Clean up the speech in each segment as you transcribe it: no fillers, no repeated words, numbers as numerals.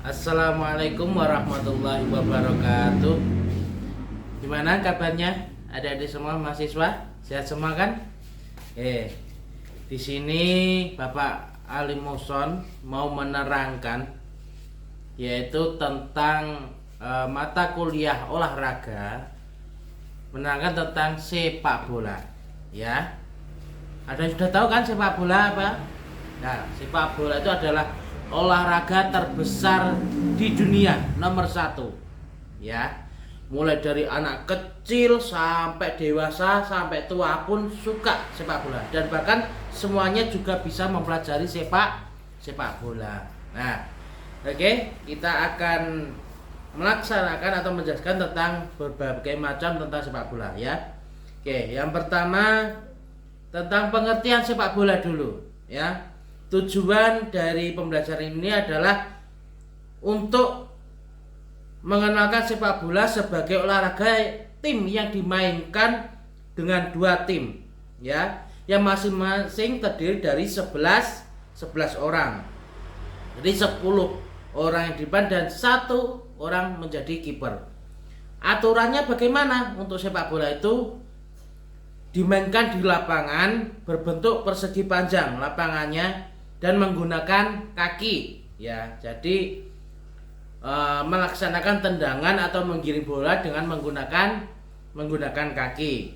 Assalamualaikum warahmatullahi wabarakatuh. Gimana kabarnya adik-adik semua mahasiswa? Sehat semua kan? Di sini Bapak Ali Muson mau menerangkan yaitu tentang mata kuliah olahraga, menerangkan tentang sepak bola. Ya. Ada yang sudah tahu kan sepak bola apa? Nah, sepak bola itu adalah olahraga terbesar di dunia nomor 1, ya. Mulai dari anak kecil sampai dewasa sampai tua pun suka sepak bola, dan bahkan semuanya juga bisa mempelajari sepak bola. Nah, oke, kita akan melaksanakan atau menjelaskan tentang berbagai macam tentang sepak bola, ya. Oke, yang pertama tentang pengertian sepak bola dulu, ya. Tujuan dari pembelajaran ini adalah untuk mengenalkan sepak bola sebagai olahraga tim yang dimainkan dengan 2 tim, ya, yang masing-masing terdiri dari 11 orang. Jadi 10 orang yang di depan dan 1 orang menjadi kiper. Aturannya bagaimana untuk sepak bola itu? Dimainkan di lapangan berbentuk persegi panjang lapangannya dan menggunakan kaki, ya. Jadi melaksanakan tendangan atau menggiring bola dengan menggunakan kaki.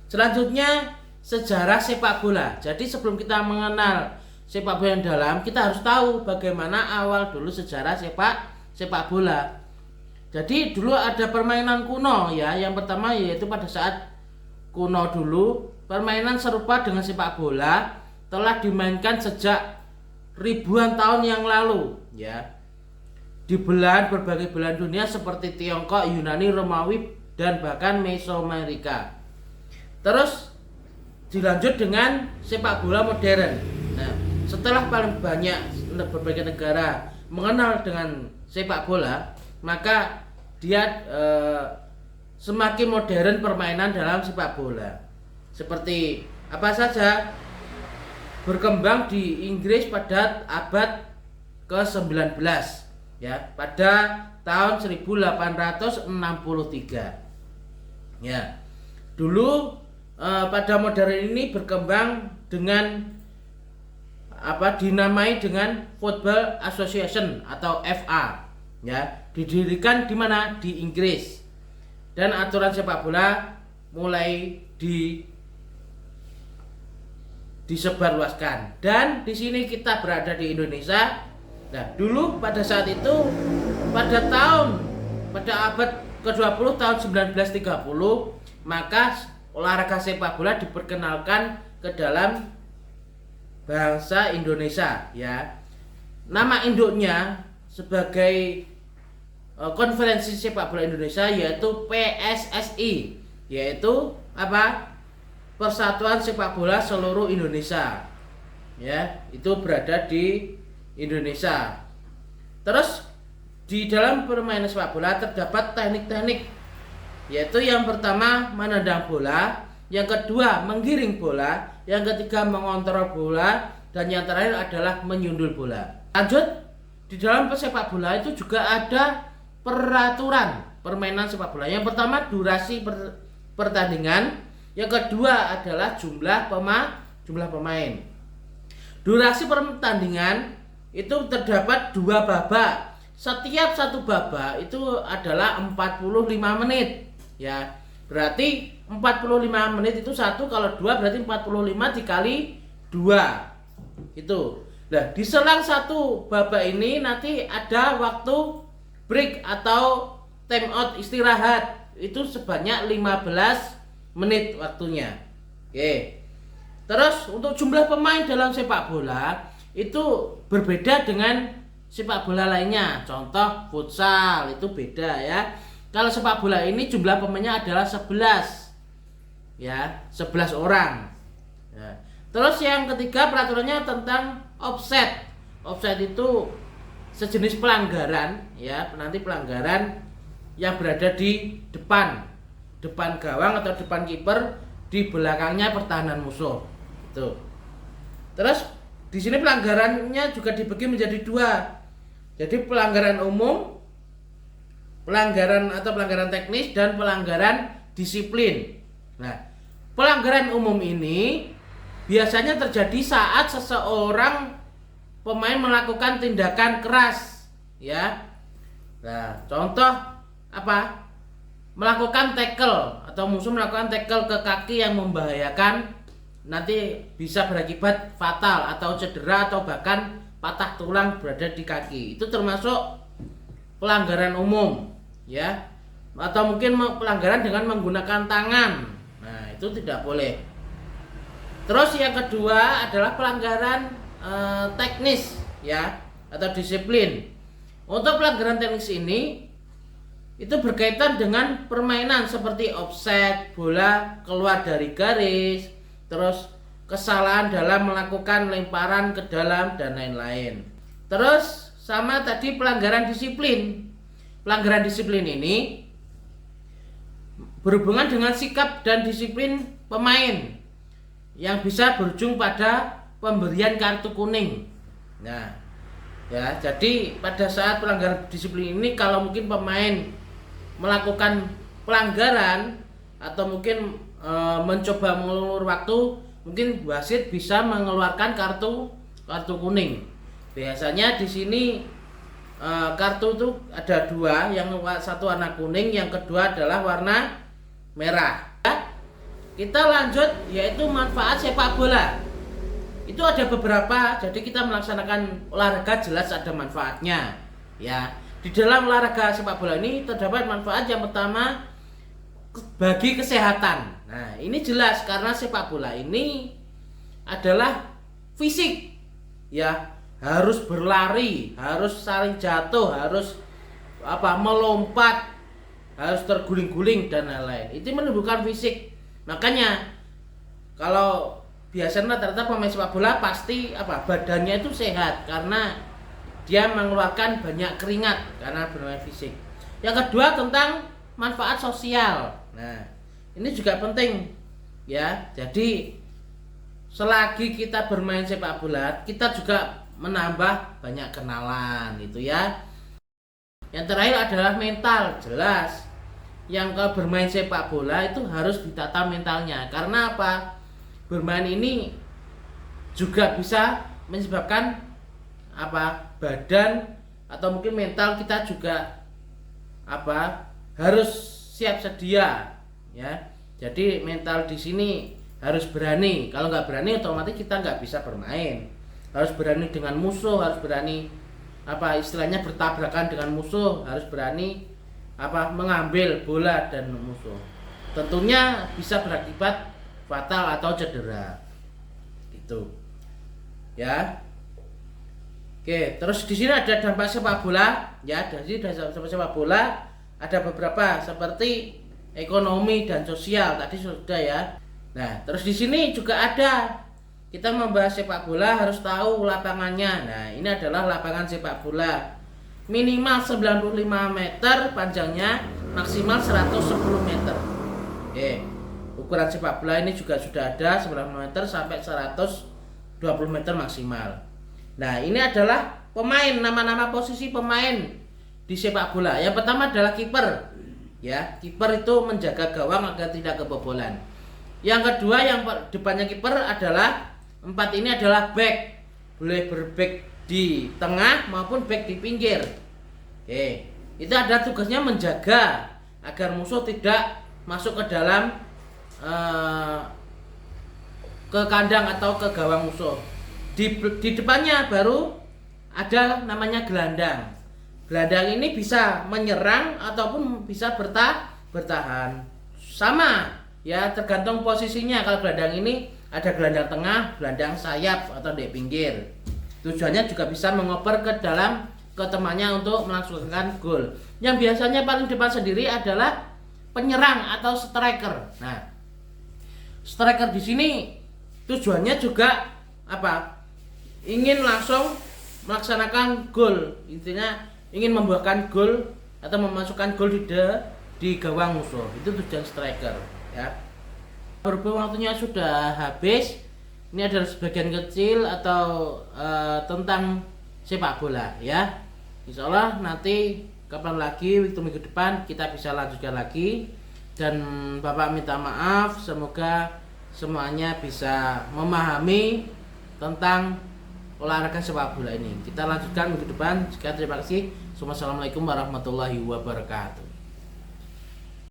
Selanjutnya sejarah sepak bola. Jadi sebelum kita mengenal sepak bola yang dalam, kita harus tahu bagaimana awal dulu sejarah sepak bola. Jadi dulu ada permainan kuno, ya. Yang pertama yaitu pada saat kuno dulu, permainan serupa dengan sepak bola telah dimainkan sejak ribuan tahun yang lalu, ya, di berbagai belahan dunia seperti Tiongkok, Yunani, Romawi, dan bahkan Mesoamerika. Terus dilanjut dengan sepak bola modern. Nah, setelah paling banyak berbagai negara mengenal dengan sepak bola, maka dia semakin modern permainan dalam sepak bola. Seperti apa saja? Berkembang di Inggris pada abad ke-19, ya, pada tahun 1863. Ya. Dulu pada modern ini berkembang dengan dinamai dengan Football Association atau FA, ya. Didirikan di mana? Di Inggris. Dan aturan sepak bola mulai disebarluaskan. Dan di sini kita berada di Indonesia. Nah, dulu pada saat itu pada abad ke-20 tahun 1930, maka olahraga sepak bola diperkenalkan ke dalam bangsa Indonesia, ya. Nama induknya sebagai Konferensi Sepak Bola Indonesia, yaitu PSSI, yaitu apa? Persatuan Sepak Bola Seluruh Indonesia, ya, itu berada di Indonesia. Terus di dalam permainan sepak bola terdapat teknik-teknik, yaitu yang pertama menendang bola, yang kedua menggiring bola, yang ketiga mengontrol bola, dan yang terakhir adalah menyundul bola. Lanjut, di dalam sepak bola itu juga ada peraturan permainan sepak bola. Yang pertama durasi pertandingan, yang kedua adalah jumlah pemain. Durasi pertandingan itu terdapat 2 babak. Setiap satu babak itu adalah 45 menit, ya. Berarti 45 menit itu 1, kalau 2 berarti 45 dikali 2. Itu. Nah, di selang satu babak ini nanti ada waktu break atau time out, istirahat. Itu sebanyak 15 menit waktunya. Oke. Terus untuk jumlah pemain dalam sepak bola itu berbeda dengan sepak bola lainnya. Contoh futsal itu beda, ya. Kalau sepak bola ini jumlah pemainnya adalah 11. Ya, 11 orang. Ya. Terus yang ketiga peraturannya tentang offside. Offside itu sejenis pelanggaran, ya, nanti pelanggaran yang berada di depan gawang atau depan kiper, di belakangnya pertahanan musuh. Itu. Terus di sini pelanggarannya juga dibagi menjadi 2. Jadi pelanggaran umum, pelanggaran teknis, dan pelanggaran disiplin. Nah, pelanggaran umum ini biasanya terjadi saat seseorang pemain melakukan tindakan keras, ya. Nah, contoh apa? Melakukan tackle atau musuh melakukan tackle ke kaki yang membahayakan, nanti bisa berakibat fatal atau cedera atau bahkan patah tulang berada di kaki. Itu termasuk pelanggaran umum, ya. Atau mungkin pelanggaran dengan menggunakan tangan. Nah, itu tidak boleh. Terus yang kedua adalah pelanggaran teknis, ya, atau disiplin. Untuk pelanggaran teknis ini itu berkaitan dengan permainan seperti offset, bola keluar dari garis, terus kesalahan dalam melakukan lemparan ke dalam dan lain-lain. Terus sama tadi pelanggaran disiplin. Pelanggaran disiplin ini berhubungan dengan sikap dan disiplin pemain yang bisa berujung pada pemberian kartu kuning. Nah, ya, jadi pada saat pelanggaran disiplin ini kalau mungkin pemain melakukan pelanggaran atau mungkin mencoba mengulur waktu, mungkin wasit bisa mengeluarkan kartu kuning. Biasanya di sini kartu itu ada dua, yang satu warna kuning, yang kedua adalah warna merah. Kita lanjut, yaitu manfaat sepak bola. Itu ada beberapa, jadi kita melaksanakan olahraga jelas ada manfaatnya, ya. Di dalam olahraga sepak bola ini terdapat manfaat yang pertama bagi kesehatan. Nah, ini jelas karena sepak bola ini adalah fisik, ya, harus berlari, harus saling jatuh, harus melompat, harus terguling-guling dan lain-lain. Itu menimbulkan fisik. Makanya kalau biasanya rata-rata pemain sepak bola pasti badannya itu sehat karena dia mengeluarkan banyak keringat karena bermain fisik. Yang kedua tentang manfaat sosial. Nah, ini juga penting, ya. Jadi selagi kita bermain sepak bola, kita juga menambah banyak kenalan, itu ya. Yang terakhir adalah mental, jelas. Yang kalau bermain sepak bola itu harus ditata mentalnya. Karena apa? Bermain ini juga bisa menyebabkan badan atau mungkin mental kita juga harus siap sedia, ya. Jadi mental di sini harus berani. Kalau nggak berani otomatis kita nggak bisa bermain. Harus berani dengan musuh, harus berani istilahnya bertabrakan dengan musuh, harus berani mengambil bola dan musuh. Tentunya bisa berakibat fatal atau cedera. Gitu. Ya. Oke, terus di sini ada dampak sepak bola, ya. Dari dampak sepak bola ada beberapa seperti ekonomi dan sosial tadi sudah, ya. Nah, terus di sini juga ada, kita membahas sepak bola harus tahu lapangannya. Nah, ini adalah lapangan sepak bola. Minimal 95 meter panjangnya, maksimal 110 meter. Oke. Ukuran sepak bola ini juga sudah ada 90 meter sampai 120 meter maksimal. Nah, ini adalah pemain, nama-nama posisi pemain di sepak bola. Yang pertama adalah kiper. Ya, kiper itu menjaga gawang agar tidak kebobolan. Yang kedua, yang depannya kiper adalah 4 ini adalah back. Boleh berback di tengah maupun back di pinggir. Oke. Itu ada tugasnya menjaga agar musuh tidak masuk ke dalam ke kandang atau ke gawang musuh. Di depannya baru ada namanya gelandang. Gelandang ini bisa menyerang ataupun bisa bertahan. Sama, ya, tergantung posisinya. Kalau gelandang ini ada gelandang tengah, gelandang sayap atau di pinggir. Tujuannya juga bisa mengoper ke dalam ke temannya untuk melangsungkan gol. Yang biasanya paling depan sendiri adalah penyerang atau striker. Nah, striker di sini tujuannya juga ingin langsung melaksanakan gol, intinya ingin membuahkan gol atau memasukkan gol di gawang musuh. Itu tujuan striker, ya. Berhubung waktunya sudah habis, ini adalah sebagian kecil atau tentang sepak bola, ya. Insya Allah nanti kapan lagi waktu minggu depan kita bisa lanjutkan lagi. Dan Bapak minta maaf, semoga semuanya bisa memahami tentang olahraga sepak bola ini. Kita lanjutkan minggu depan. Sekian, terima kasih. Assalamualaikum warahmatullahi wabarakatuh.